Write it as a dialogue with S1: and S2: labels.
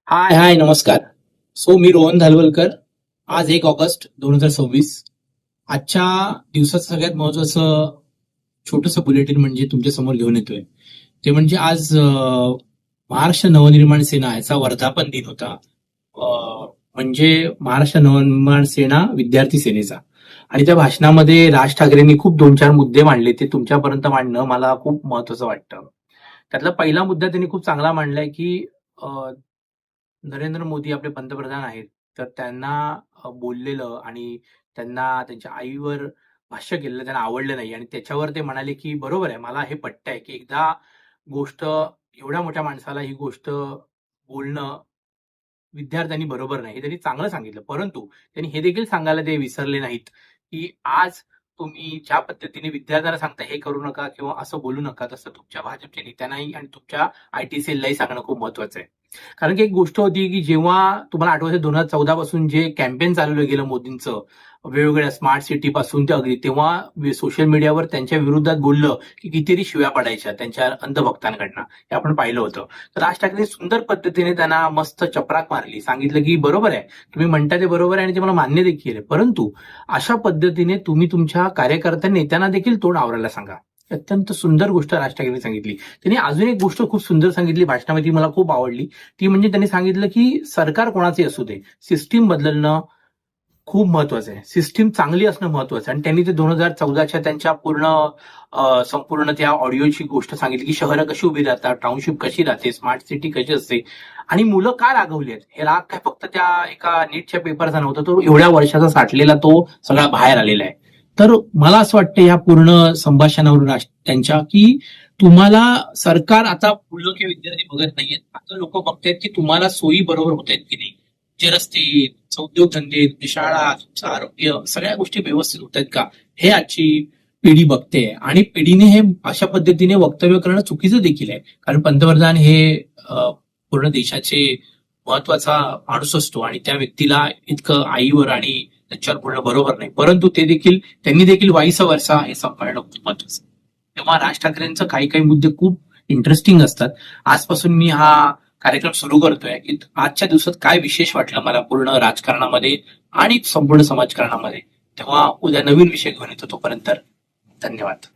S1: हाय हाय नमस्कार. मी रोहन धालवलकर. आज 1 ऑगस्ट 2026. आजच्या दिवसाचं सगळ्यात महत्वाचं छोटंसं बुलेटिन म्हणजे तुमच्या समोर घेऊन येतोय. ते म्हणजे आज महाराष्ट्र नवनिर्माण सेना याचा वर्धापन दिन होता. म्हणजे महाराष्ट्र नवनिर्माण सेना विद्यार्थी सेनेचा. आणि त्या भाषणामध्ये राज ठाकरेंनी खूप 2-4 मुद्दे मांडले. ते तुमच्यापर्यंत मांडणं मला खूप महत्वाचं वाटतं. त्यातला पहिला मुद्दा त्यांनी खूप चांगला मांडलाय की नरेंद्र मोदी आपले पंतप्रधान आहेत, तर त्यांना बोललेलं आणि त्यांना त्यांच्या आईवर भाष्य केलेलं त्यांना आवडलं नाही आणि त्याच्यावर ते म्हणाले, की बरोबर आहे, मला हे पटतंय, की एकदा गोष्ट एवढ्या मोठ्या माणसाला ही गोष्ट बोलणं विद्यार्थ्यांनी बरोबर नाही. हे त्यांनी चांगलं सांगितलं. परंतु त्यांनी हे देखील सांगायला ते विसरले नाहीत, की आज तुम्ही ज्या पद्धतीने विद्यार्थ्यांना सांगता हे करू नका किंवा असं बोलू नका, तसं तुमच्या भाजपच्या नेत्यांनाही आणि तुमच्या आयटी सेललाही सांगणं खूप महत्वाचं आहे. कारण की एक गोष्ट होती, की जेव्हा तुम्हाला आठवतंय 2014 पासून जे कॅम्पेन चालवलं गेलं मोदींचं, वेगवेगळ्या स्मार्ट सिटी पासून ते अगदी तेव्हा सोशल मीडियावर त्यांच्या विरोधात बोललं, की कितीतरी शिव्या पडायच्या त्यांच्या अंधभक्तांकडनं. हे आपण पाहिलं होतं. तर राज ठाकरे सुंदर पद्धतीने त्यांना मस्त चपराक मारली. सांगितलं, की बरोबर आहे, तुम्ही म्हणता ते बरोबर आहे आणि ते मला मान्य देखील आहे. परंतु अशा पद्धतीने तुम्ही तुमच्या कार्यकर्त्या नेत्यांना देखील तोंड आवरायला सांगा. अत्यंत सुंदर गोष्ट राज ठाकरेंनी सांगितली. त्यांनी अजून एक गोष्ट खूप सुंदर सांगितली भाषणामध्ये, ती मला खूप आवडली. ती म्हणजे त्यांनी सांगितलं, की सरकार कोणाचे असू दे, सिस्टीम बदलणं खूप महत्वाचं आहे. सिस्टीम चांगली असणं महत्वाचं आहे. आणि त्यांनी ते 2014च्या त्यांच्या संपूर्ण त्या ऑडिओची गोष्ट सांगितली, की शहरं कशी उभी राहतात, टाउनशिप कशी राहते, स्मार्ट सिटी कशी असते आणि मुलं का रागवली आहेत. हे राग काय फक्त त्या एका नीटच्या पेपरचा नव्हता, तो एवढ्या वर्षाचा साठलेला तो सगळा बाहेर आलेला आहे. तर मला असं वाटतं या पूर्ण संभाषणावरून त्यांच्या, की तुम्हाला सरकार आता मुलं किंवा विद्यार्थी बघत नाहीयेत. आता लोक बघतायत, की तुम्हाला सोयी बरोबर होत आहेत की नाही. जे रस्ते, उद्योगधंदे, तुमची शाळा, तुमचं आरोग्य, सगळ्या गोष्टी व्यवस्थित होत आहेत का, हे आजची पिढी बघते. आणि पिढीने हे अशा पद्धतीने वक्तव्य करणं चुकीचं देखील आहे. कारण पंतप्रधान हे पूर्ण देशाचे महत्वाचा माणूस असतो आणि त्या व्यक्तीला इतकं आईवर आणि त्यांच्यावर बोलणं बरोबर नाही. परंतु त्यांनी देखील वाईस वर्षा हे सांभाळणं खूप महत्वाचं. तेव्हा राज ठाकरेंचं काही काही मुद्दे खूप इंटरेस्टिंग असतात. आजपासून मी हा कार्यक्रम सुरू करतोय, की आजच्या दिवसात काय विशेष वाटलं मला पूर्ण राजकारणामध्ये आणि संपूर्ण समाजकारणामध्ये. तेव्हा उद्या नवीन विषय घेऊन येतो. तोपर्यंत धन्यवाद.